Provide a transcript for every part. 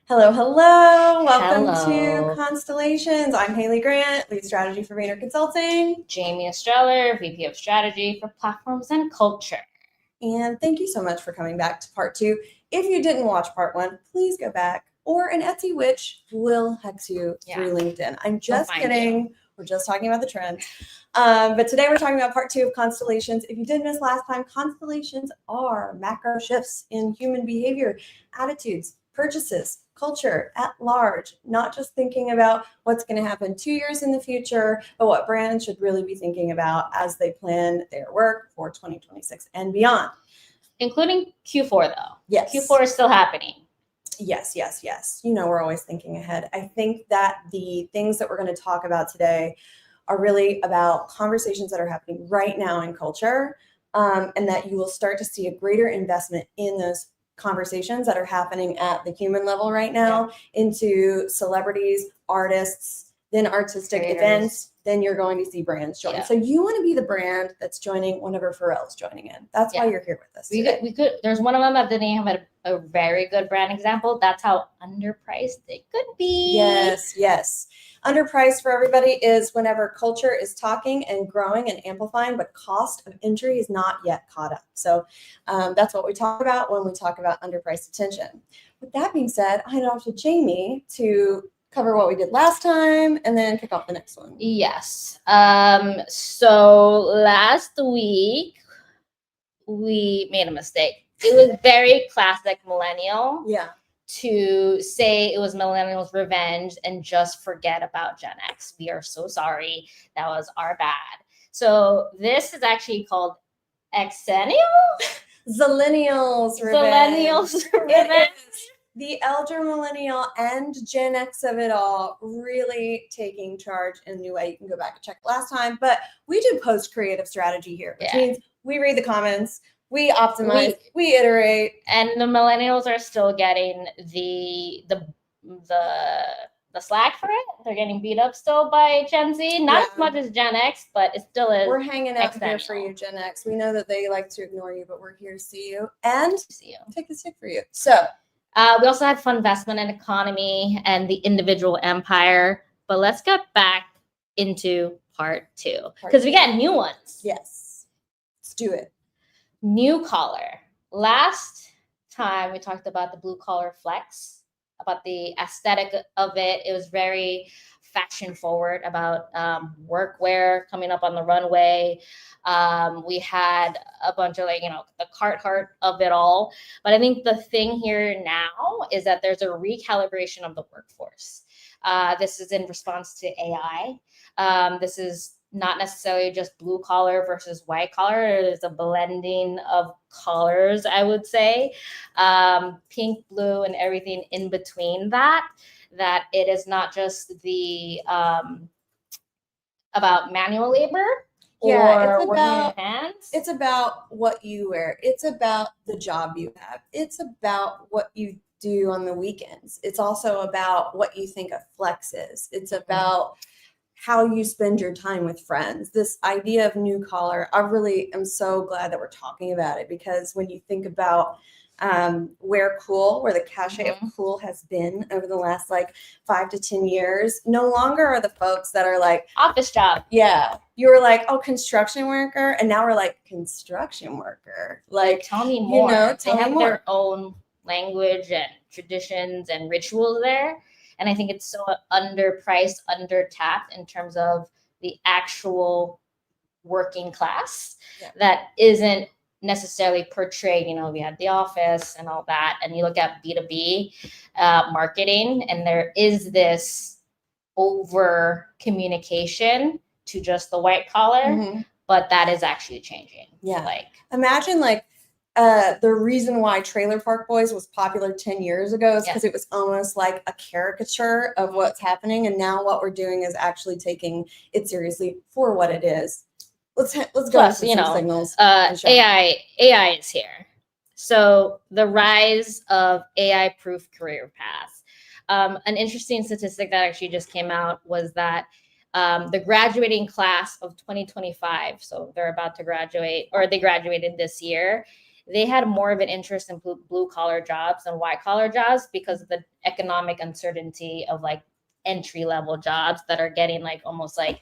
Hello, hello. Welcome to Hello, Constellations. I'm Hayley Grant, lead strategy for Vayner Consulting. Jaimee Estreller, VP of Strategy for Platforms and Culture. And thank you so much for coming back to part two. If you didn't watch part one, please go back, or an Etsy witch will hex you through LinkedIn. I'm just kidding. We're just talking about the trends. But today we're talking about part two of Constellations. If you did miss last time, constellations are macro shifts in human behavior, attitudes, purchases, culture at large, not just thinking about what's going to happen 2 years in the future, but what brands should really be thinking about as they plan their work for 2026 and beyond. Including Q4, though. Yes. Q4 is still happening. Yes. You know, we're always thinking ahead. I think that the things that we're going to talk about today are really about conversations that are happening right now in culture, and that you will start to see a greater investment in those conversations that are happening at the human level right now into celebrities, artists, then artistic events, then you're going to see brands join. So you want to be the brand that's joining whenever Pharrell's joining in. That's why you're here with us today. We could. There's one of them that didn't have a very good brand example. That's how underpriced it could be. Yes. Underpriced for everybody is whenever culture is talking and growing and amplifying, but cost of entry is not yet caught up. So that's what we talk about when we talk about underpriced attention. With that being said, I hand it off to Jaimee to cover what we did last time and then kick off the next one. Yes. So last week we made a mistake. It was very classic millennial. Yeah. To say it was millennials' revenge and just forget about Gen X. We are so sorry. That was our bad. So this is actually called Xennial? Zillennials revenge. Zillennials revenge. The elder millennial and Gen X of it all really taking charge in a new way. You can go back and check last time, but we do post-creative strategy here, which means we read the comments, we optimize, we iterate, and the millennials are still getting the slack for it. They're getting beat up still by Gen Z, not as much as Gen X, but it still is. We're hanging out here for you, Gen X. We know that they like to ignore you, but we're here to see you and take the stick for you. So we also had fun investment in economy and the individual empire, but let's get back into part two because we got new ones. Yes, let's do it. New collar. Last time we talked about the blue collar flex, about the aesthetic of it. It was very fashion forward about workwear coming up on the runway. We had a bunch of the Carhartt of it all. But I think the thing here now is that there's a recalibration of the workforce. This is in response to AI. This is not necessarily just blue collar versus white collar. There's a blending of colors, I would say. Pink, blue, and everything in between that it is not just the about manual labor or working with hands. It's about what you wear. It's about the job you have. It's about what you do on the weekends. It's also about what you think a flex is. It's about how you spend your time with friends. This idea of new collar, I really am so glad that we're talking about it, because when you think about where the cachet of cool has been over the last 5 to 10 years, no longer are the folks that are like office job. Yeah. You were like, oh, construction worker. And now we're like, construction worker. Tell me more. They have their own language and traditions and rituals there. And I think it's so underpriced, undertapped in terms of the actual working class that isn't necessarily portrayed. We had The Office and all that. And you look at B2B marketing, and there is this over communication to just the white collar, but that is actually changing. Yeah. Imagine the reason why Trailer Park Boys was popular 10 years ago is because it was almost like a caricature of what's happening. And now what we're doing is actually taking it seriously for what it is. Let's go Plus, with some signals. AI is here. So the rise of AI-proof career paths. An interesting statistic that actually just came out was that the graduating class of 2025, so they're about to graduate, or they graduated this year, they had more of an interest in blue collar jobs than white collar jobs because of the economic uncertainty of like entry level jobs that are getting like almost like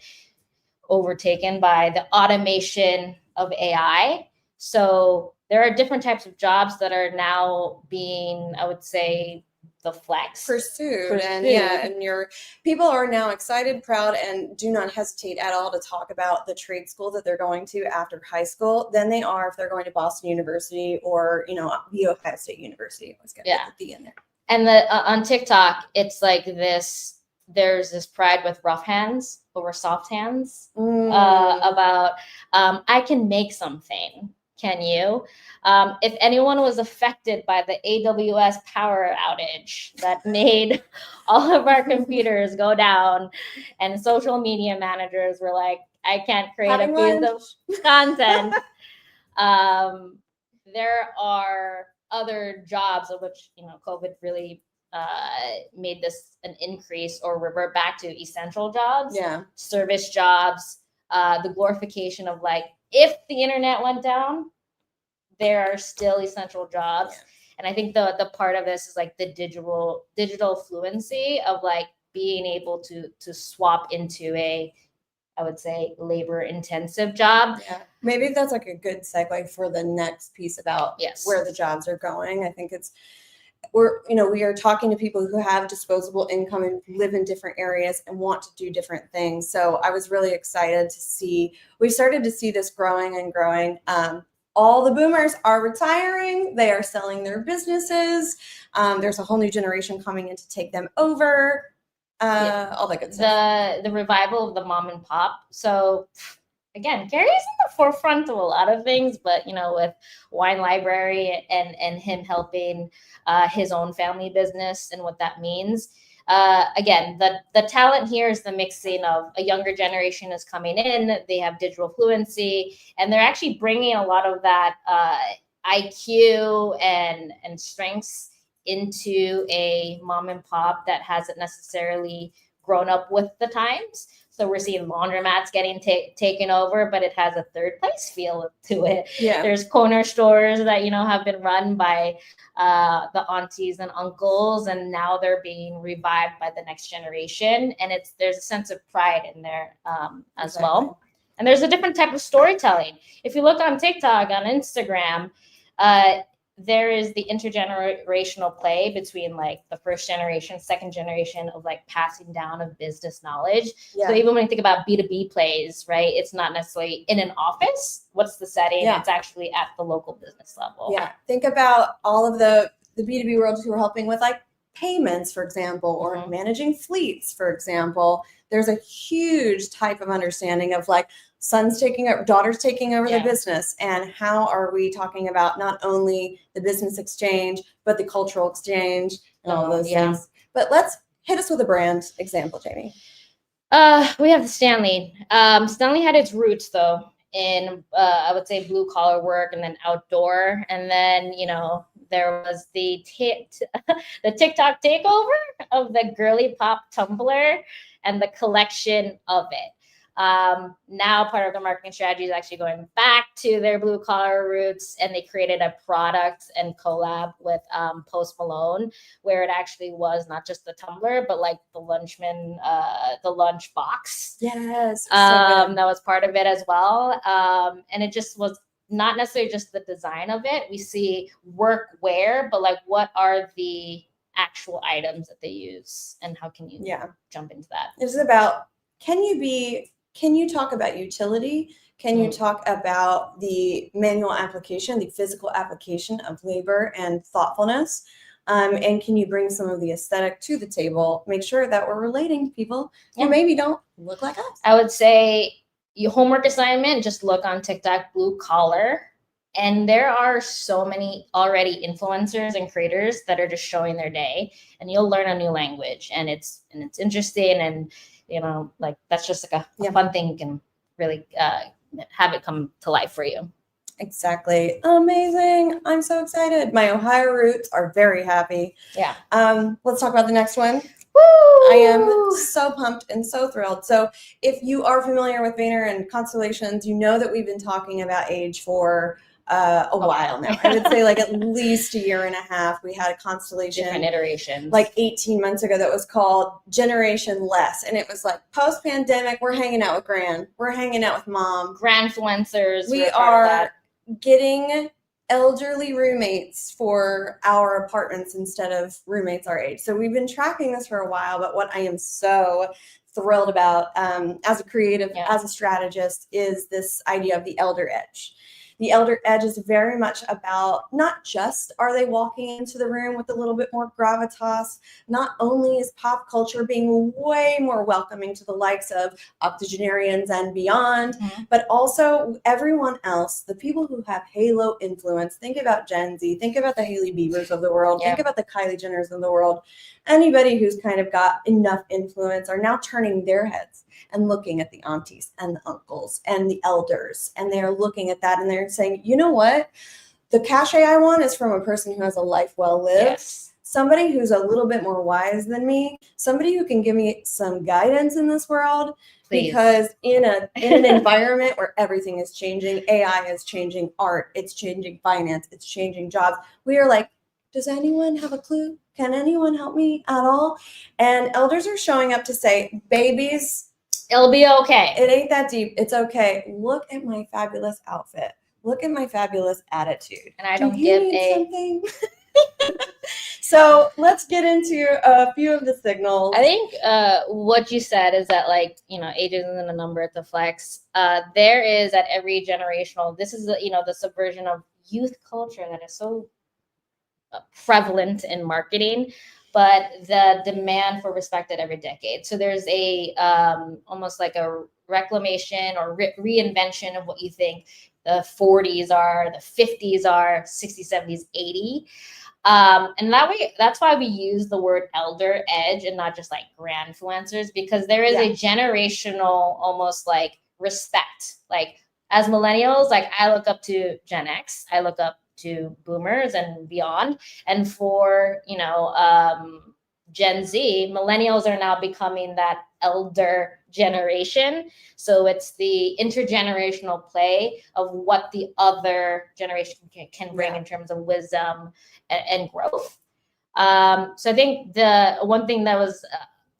overtaken by the automation of AI. So there are different types of jobs that are now being, I would say, the flex pursued. And yeah, and your people are now excited, proud, and do not hesitate at all to talk about the trade school that they're going to after high school than they are if they're going to Boston University or, you know, the Ohio State University. I was going to put the D in there. And the on TikTok, it's like this. There's this pride with rough hands over soft hands about I can make something. Can you? If anyone was affected by the AWS power outage that made all of our computers go down and social media managers were like, I can't create a piece of content. There are other jobs of which, you know, COVID really made this an increase or revert back to essential jobs, service jobs, the glorification of like, if the internet went down, there are still essential jobs. And I think the part of this is like the digital fluency of like being able to swap into a, I would say, labor intensive job. Yeah. Maybe that's like a good segue for the next piece about where the jobs are going. I think we are talking to people who have disposable income and live in different areas and want to do different things. So I was really excited to see, we started to see this growing and growing. All the boomers are retiring. They are selling their businesses. There's a whole new generation coming in to take them over. All that good stuff. The revival of the mom and pop. So again, Gary's in the forefront of a lot of things, but you know, with Wine Library and him helping his own family business and what that means. Again, the talent here is the mixing of a younger generation is coming in. They have digital fluency, and they're actually bringing a lot of that IQ and strengths into a mom and pop that hasn't necessarily grown up with the times. So we're seeing laundromats getting taken over, but it has a third place feel to it. Yeah. There's corner stores that, you know, have been run by the aunties and uncles, and now they're being revived by the next generation. And there's a sense of pride in there as well. And there's a different type of storytelling. If you look on TikTok, on Instagram, there is the intergenerational play between like the first generation, second generation of like passing down of business knowledge. Yeah. So even when you think about B2B plays, right, it's not necessarily in an office. What's the setting? Yeah. It's actually at the local business level. Yeah. Think about all of the B2B world who are helping with like payments, for example, or managing fleets, for example. There's a huge type of understanding of like sons taking over, daughters taking over the business, and how are we talking about not only the business exchange, but the cultural exchange and all those things. But let's hit us with a brand example, Jaimee. We have the Stanley. Stanley had its roots though in I would say blue collar work and then outdoor, and then you know there was the TikTok takeover of the girly pop tumbler and the collection of it. Now part of the marketing strategy is actually going back to their blue collar roots, and they created a product and collab with Post Malone, where it actually was not just the tumbler, but like the lunchman, the lunch box. Yes. That was part of it as well. And it just was not necessarily just the design of it. We see workwear, but like what are the actual items that they use and how can you jump into that? It's about, can you talk about utility? Can you talk about the manual application, the physical application of labor and thoughtfulness? And can you bring some of the aesthetic to the table? Make sure that we're relating to people who maybe don't look like us. I would say your homework assignment, just look on TikTok, blue collar. And there are so many already influencers and creators that are just showing their day, and you'll learn a new language, and it's interesting, and you know, like that's just like a fun thing. You can really have it come to life for you. Exactly. Amazing. I'm so excited. My Ohio roots are very happy. Yeah. Let's talk about the next one. Woo! I am so pumped and so thrilled. So if you are familiar with Vayner and Constellations, you know that we've been talking about age for a while now. I would say like at least a year and a half. We had a constellation, different iterations, like 18 months ago that was called Generation Less. And it was like post-pandemic, we're hanging out with Gran. We're hanging out with Mom. Grandfluencers. We are getting elderly roommates for our apartments instead of roommates our age. So we've been tracking this for a while, but what I am so thrilled about as a creative, as a strategist, is this idea of the elder edge. The elder edge is very much about not just are they walking into the room with a little bit more gravitas, not only is pop culture being way more welcoming to the likes of octogenarians and beyond, but also everyone else, the people who have halo influence. Think about Gen Z, think about the Hailey Biebers of the world, think about the Kylie Jenners of the world. Anybody who's kind of got enough influence are now turning their heads and looking at the aunties and the uncles and the elders. And they're looking at that and they're saying, you know what? The cachet I want is from a person who has a life well lived. Somebody who's a little bit more wise than me. Somebody who can give me some guidance in this world. Because in an environment where everything is changing, AI is changing art, it's changing finance, it's changing jobs. We are like, does anyone have a clue? Can anyone help me at all? And elders are showing up to say, babies, it'll be okay. It ain't that deep. It's okay. Look at my fabulous outfit. Look at my fabulous attitude. And I don't give something. So let's get into a few of the signals. I think what you said is that, like, you know, age isn't a number, it's a flex. There is at every generational, this is, you know, the subversion of youth culture that is so prevalent in marketing, but the demand for respect at every decade. So there's a almost like a reclamation or reinvention of what you think the 40s are, the 50s are, 60s, 70s, 80s. And that way, that's why we use the word elder edge and not just like grandfluencers, because there is a generational almost like respect. Like as millennials, like I look up to Gen X, I look up to boomers and beyond. And for, you know, Gen Z, millennials are now becoming that elder generation. So it's the intergenerational play of what the other generation can bring in terms of wisdom and growth. So I think the one thing that was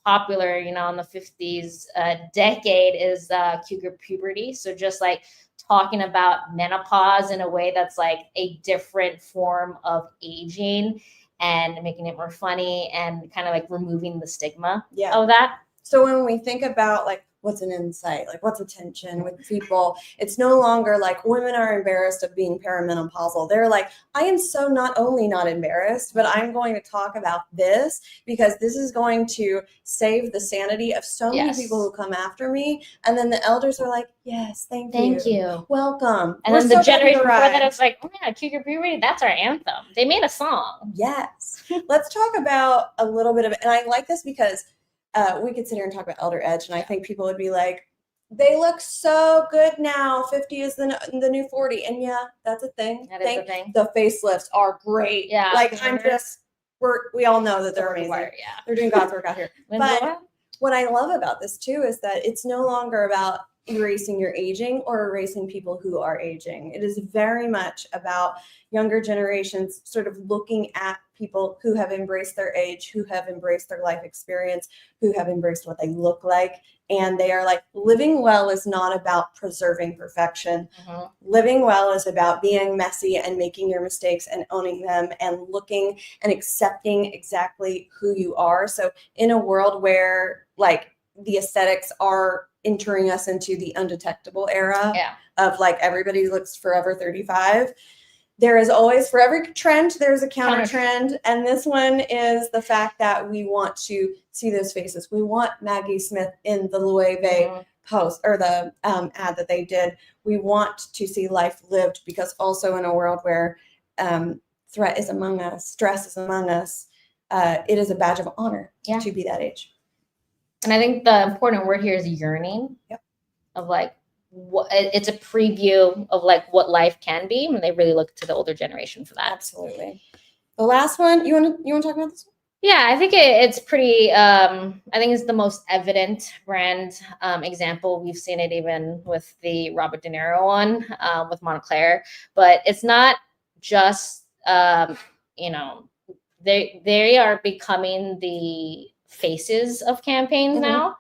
popular, you know, in the 50s decade is cougar puberty. So just like talking about menopause in a way that's like a different form of aging and making it more funny and kind of like removing the stigma of that. So when we think about like what's an insight, like what's attention with people, it's no longer like women are embarrassed of being perimenopausal. They're like, I am so not only not embarrassed, but I'm going to talk about this because this is going to save the sanity of so many people who come after me. And then the elders are like, yes, thank you. Welcome. And then the generation before that, it's like, oh yeah, cougar puberty, that's our anthem. They made a song. Yes. Let's talk about a little bit of it. And I like this because we could sit here and talk about elder edge, and I think people would be like, they look so good now. 50 is the new 40. And yeah, that's a thing. That is a thing. The facelifts are great. Yeah. Like we all know that they're amazing. They're doing God's work out here. But what I love about this too is that it's no longer about erasing your aging or erasing people who are aging. It is very much about younger generations sort of looking at people who have embraced their age, who have embraced their life experience, who have embraced what they look like. And they are like, living well is not about preserving perfection. Living well is about being messy and making your mistakes and owning them and looking and accepting exactly who you are. So in a world where like the aesthetics are entering us into the undetectable era of like everybody looks forever 35. There is always, for every trend, there's a counter trend. And this one is the fact that we want to see those faces. We want Maggie Smith in the Loewe post or the ad that they did. We want to see life lived because also in a world where threat is among us, stress is among us, it is a badge of honor to be that age. And I think the important word here is yearning of like, it's a preview of like what life can be when they really look to the older generation for that. Absolutely. The last one, you want to talk about this one? Yeah, I think it's pretty. I think it's the most evident brand example. We've seen it even with the Robert De Niro one with Montclair, but it's not just you know they are becoming the faces of campaigns now.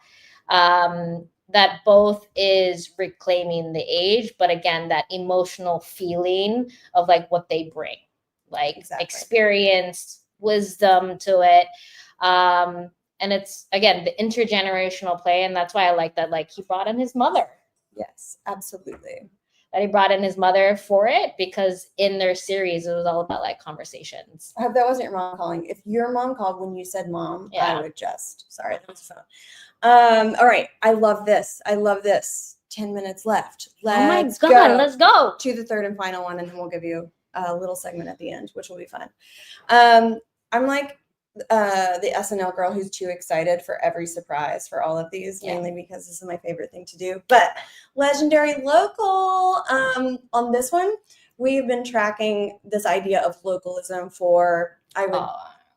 That both is reclaiming the age, but again, that emotional feeling of like what they bring, like experience, wisdom to it. And it's again the intergenerational play, and that's why I like that. Like he brought in his mother. Yes, absolutely. That he brought in his mother for it, because in their series it was all about like conversations. I hope that wasn't your mom calling. If your mom called when you said mom, I would just sorry, that was a phone. All right. I love this. 10 minutes left. Let's go. Let's go to the third and final one, and then we'll give you a little segment at the end, which will be fun. I'm like the SNL girl who's too excited for every surprise for all of these, mainly because this is my favorite thing to do. But Legendary Local, on this one, we've been tracking this idea of localism for, I would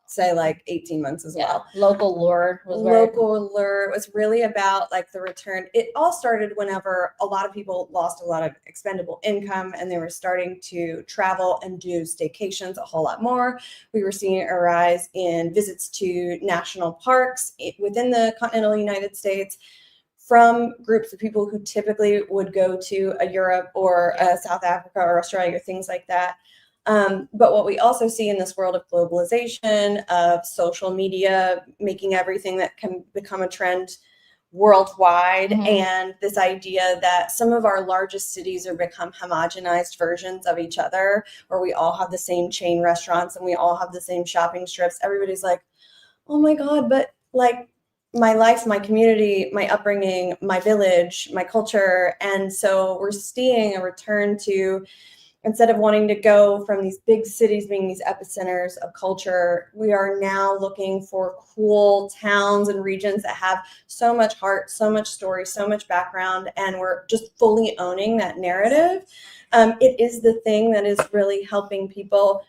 say, like 18 months as well. Local lure was really about like the return. It all started whenever a lot of people lost a lot of expendable income and they were starting to travel and do staycations a whole lot more. We were seeing a rise in visits to national parks within the continental United States from groups of people who typically would go to a Europe or a South Africa or Australia, things like that. But what we also see in this world of globalization, of social media, making everything that can become a trend worldwide, and this idea that some of our largest cities are become homogenized versions of each other, where we all have the same chain restaurants and we all have the same shopping strips. Everybody's like, oh my God, but like my life, my community, my upbringing, my village, my culture. And so we're seeing a return to, instead of wanting to go from these big cities being these epicenters of culture, we are now looking for cool towns and regions that have so much heart, so much story, so much background, and we're just fully owning that narrative. It is the thing that is really helping people,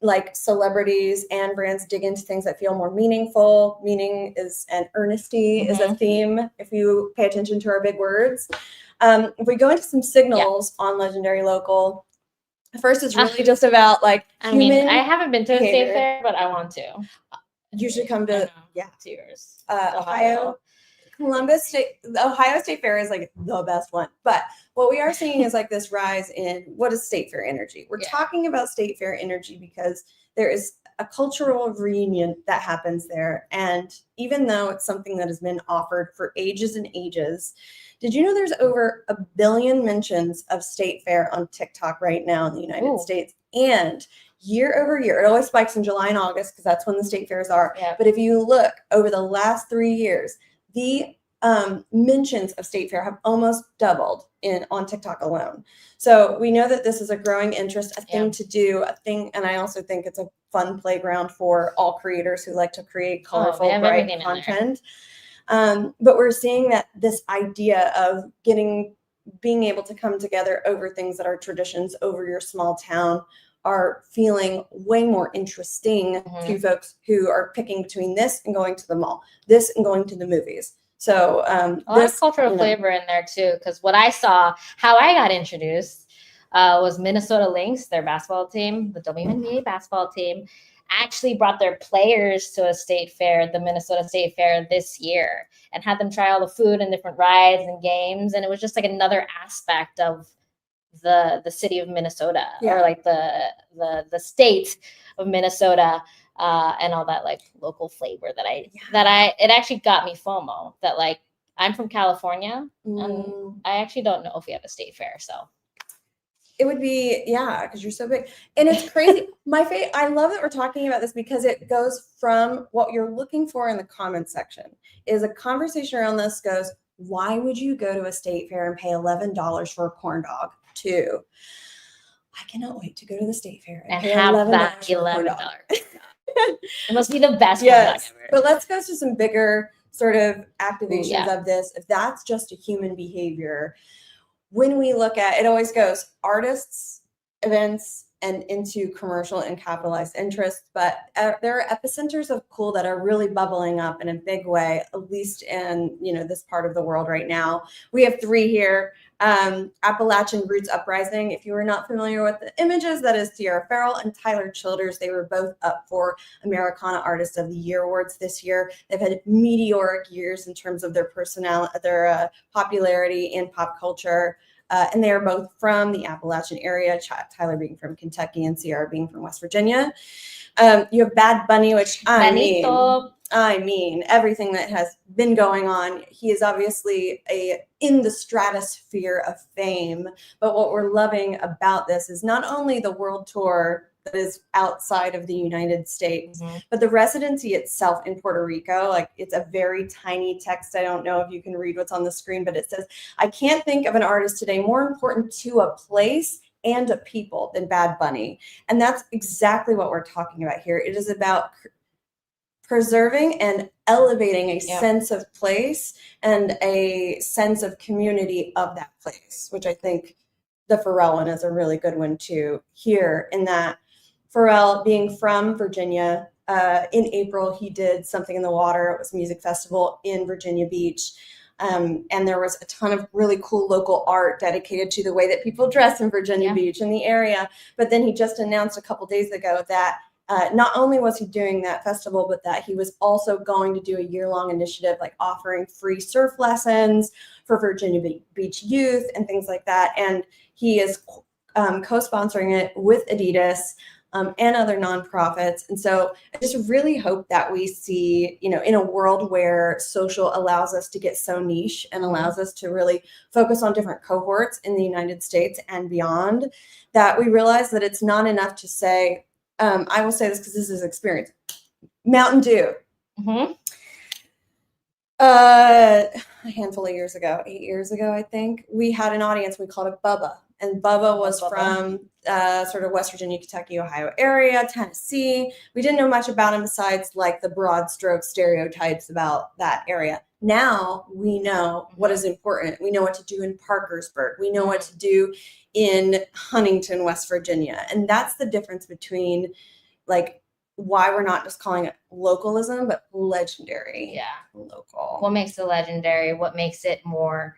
like celebrities and brands, dig into things that feel more meaningful. Meaning is, and earnesty is a theme, if you pay attention to our big words. If we go into some signals on Legendary Local, first it's really just about like human I haven't been to a state fair, but I want to. You should come to to yours. Ohio. Columbus State, the Ohio State Fair is like the best one. But what we are seeing is like this rise in what is state fair energy. We're talking about state fair energy because there is a cultural reunion that happens there. And even though it's something that has been offered for ages and ages, did you know there's over 1 billion mentions of state fair on TikTok right now in the United States? And year over year, it always spikes in July and August because that's when the state fairs are. But if you look over the last 3 years, the mentions of state fair have almost doubled on TikTok alone. So we know that this is a growing interest, a thing to do, and I also think it's a fun playground for all creators who like to create colorful, bright content. But we're seeing that this idea of being able to come together over things that are traditions over your small town are feeling way more interesting to folks who are picking between this and going to the mall, this and going to the movies. So a lot of cultural flavor in there too, because what I saw, how I got introduced was Minnesota Lynx, their basketball team, the WNBA basketball team, actually brought their players to a state fair, the Minnesota State Fair this year, and had them try all the food and different rides and games. And it was just like another aspect of the city of Minnesota, or like the state of Minnesota, and all that like local flavor that it actually got me FOMO that like I'm from California and I actually don't know if we have a state fair. So it would be, because you're so big. And it's crazy. I love that we're talking about this because it goes from what you're looking for in the comments section is a conversation around this goes, why would you go to a state fair and pay $11 for a corn dog? To, I cannot wait to go to the state fair and pay have $11 that $11. It must be the best corn dog ever. But let's go to some bigger sort of activations of this. If that's just a human behavior, when we look at it, always goes artists, events, and into commercial and capitalized interests, but there are epicenters of cool that are really bubbling up in a big way, at least in, this part of the world right now. We have 3 here. Appalachian Roots Uprising. If you are not familiar with the images, that is Sierra Farrell and Tyler Childers. They were both up for Americana Artist of the Year awards this year. They've had meteoric years in terms of their their popularity in pop culture. And they are both from the Appalachian area, Tyler being from Kentucky and Sierra being from West Virginia. You have Bad Bunny, which I mean, everything that has been going on. He is obviously in the stratosphere of fame. But what we're loving about this is not only the world tour that is outside of the United States, but the residency itself in Puerto Rico. Like, it's a very tiny text. I don't know if you can read what's on the screen, but it says, "I can't think of an artist today more important to a place and a people than Bad Bunny." And that's exactly what we're talking about here. It is about preserving and elevating a sense of place and a sense of community of that place, which I think the Pharrell one is a really good one to hear, in that Pharrell, being from Virginia, in April, he did Something in the Water. It was a music festival in Virginia Beach. And there was a ton of really cool local art dedicated to the way that people dress in Virginia Beach in the area. But then he just announced a couple days ago that not only was he doing that festival, but that he was also going to do a year-long initiative, like offering free surf lessons for Virginia Beach youth and things like that. And he is co-sponsoring it with Adidas and other nonprofits. And so I just really hope that we see, in a world where social allows us to get so niche and allows us to really focus on different cohorts in the United States and beyond, that we realize that it's not enough to say, I will say this because this is experience, Mountain Dew. A handful of years ago, 8 years ago, I think, we had an audience. We called it Bubba. And Bubba was from sort of West Virginia, Kentucky, Ohio area, Tennessee. We didn't know much about him besides like the broad stroke stereotypes about that area. Now we know what is important. We know what to do in Parkersburg. We know what to do in Huntington, West Virginia. And that's the difference between like why we're not just calling it localism, but legendary. Yeah. Local. What makes it legendary? What makes it more,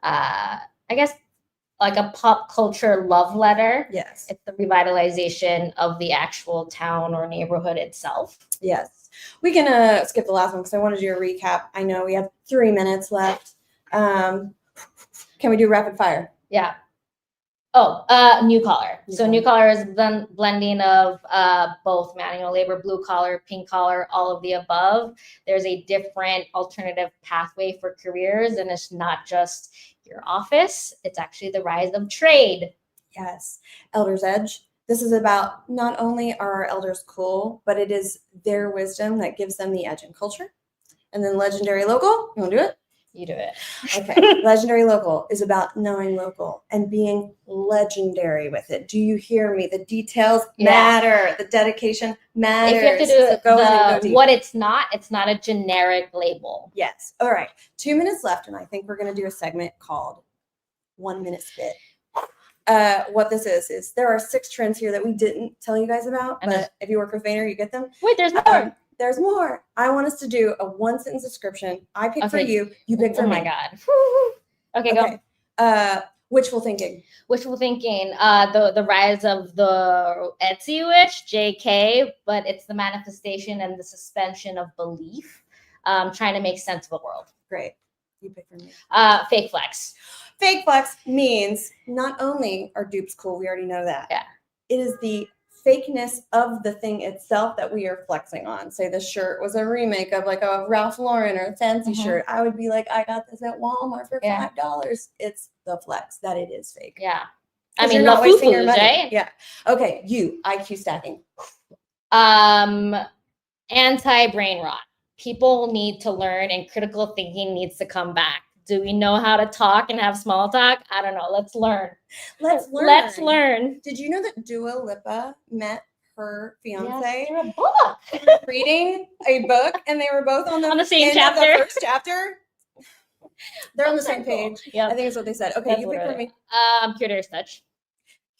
I guess, like a pop culture love letter? Yes. It's the revitalization of the actual town or neighborhood itself. Yes. We can skip the last one because I want to do a recap. I know we have 3 minutes left. Can we do rapid fire? Yeah. New collar. New collar is blending of both manual labor, blue collar, pink collar, all of the above. There's a different alternative pathway for careers, and it's not just your office. It's actually the rise of trade. Yes. Elder's Edge. This is about not only are our elders cool, but it is their wisdom that gives them the edge in culture. And then Legendary Local. You want to do it? You do it. Okay. Legendary Local is about knowing local and being legendary with it. Do you hear me? The details matter. The dedication matters. If you have to do what it's not a generic label. Yes. All right. 2 minutes left, and I think we're going to do a segment called 1 Minute Spit. What this is there are 6 trends here that we didn't tell you guys about, but if you work with Vayner, you get them. Wait, there's more. There's more. I want us to do a 1-sentence description. I pick for you. You pick for me. Oh my God. Okay, go. Wishful thinking. Wishful thinking. The rise of the Etsy witch, JK, but it's the manifestation and the suspension of belief, trying to make sense of the world. Great. You pick for me. Fake flex. Fake flex means not only are dupes cool, we already know that. Yeah. It is the fakeness of the thing itself that we are flexing on. Say the shirt was a remake of like a Ralph Lauren or a fancy shirt. I would be like, I got this at Walmart for $5. It's the flex that it is fake. Yeah. I mean, you're not wasting your money. Right? Yeah. Okay. IQ stacking. Anti-brain rot. People need to learn, and critical thinking needs to come back. Do we know how to talk and have small talk? I don't know. Let's learn. Let's learn. Did Did you know that Dua Lipa met her fiance? Yes, through a book. Reading a book, and they were both on the same chapter. The first chapter. They're on the same page. Yep. I think that's what they said. Okay, you pick for me. Curator's Touch.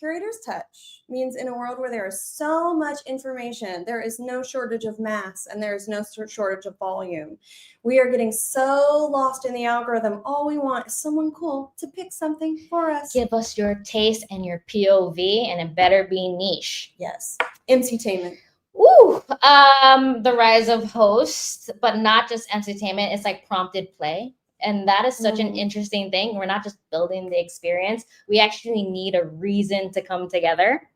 Curator's touch means in a world where there is so much information, there is no shortage of mass and there is no shortage of volume. We are getting so lost in the algorithm. All we want is someone cool to pick something for us. Give us your taste and your POV, and it better be niche. Yes. MC-tainment. Ooh, the rise of hosts, but not just entertainment. It's like prompted play. And that is such an interesting thing. We're not just building the experience. We actually need a reason to come together.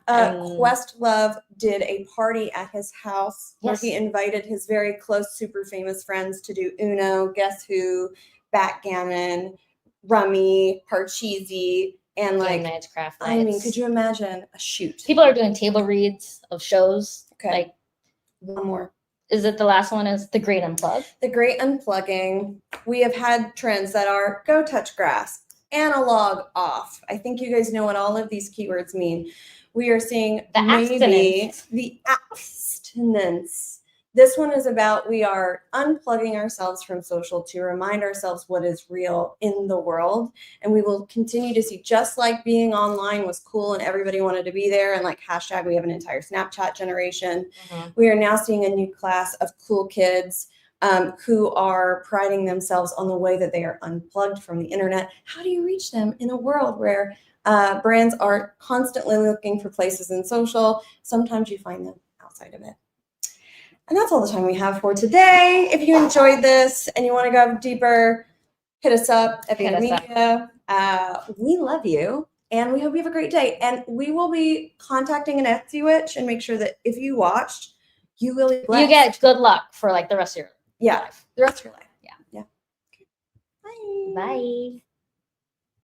Questlove did a party at his house where he invited his very close, super famous friends to do Uno, Guess Who, Backgammon, Rummy, Parcheesi, and Game nights, craft nights. I mean, could you imagine a shoot? People are doing table reads of shows. Okay. Like one more. Is it the last one? Is the Great Unplug? The Great Unplugging. We have had trends that are go touch grass, analog off. I think you guys know what all of these keywords mean. We are seeing maybe the abstinence. This one is about we are unplugging ourselves from social to remind ourselves what is real in the world. And we will continue to see, just like being online was cool and everybody wanted to be there, and like hashtag, we have an entire Snapchat generation. We are now seeing a new class of cool kids who are priding themselves on the way that they are unplugged from the internet. How do you reach them in a world where brands are constantly looking for places in social? Sometimes you find them outside of it. And that's all the time we have for today. If you enjoyed this and you want to go deeper, hit us up at Vayner Media. We love you, and we hope you have a great day. And we will be contacting an Etsy witch and make sure that if you watched, you will be blessed. You get good luck for like the rest of your life. The rest of your life. Yeah. Bye. Bye.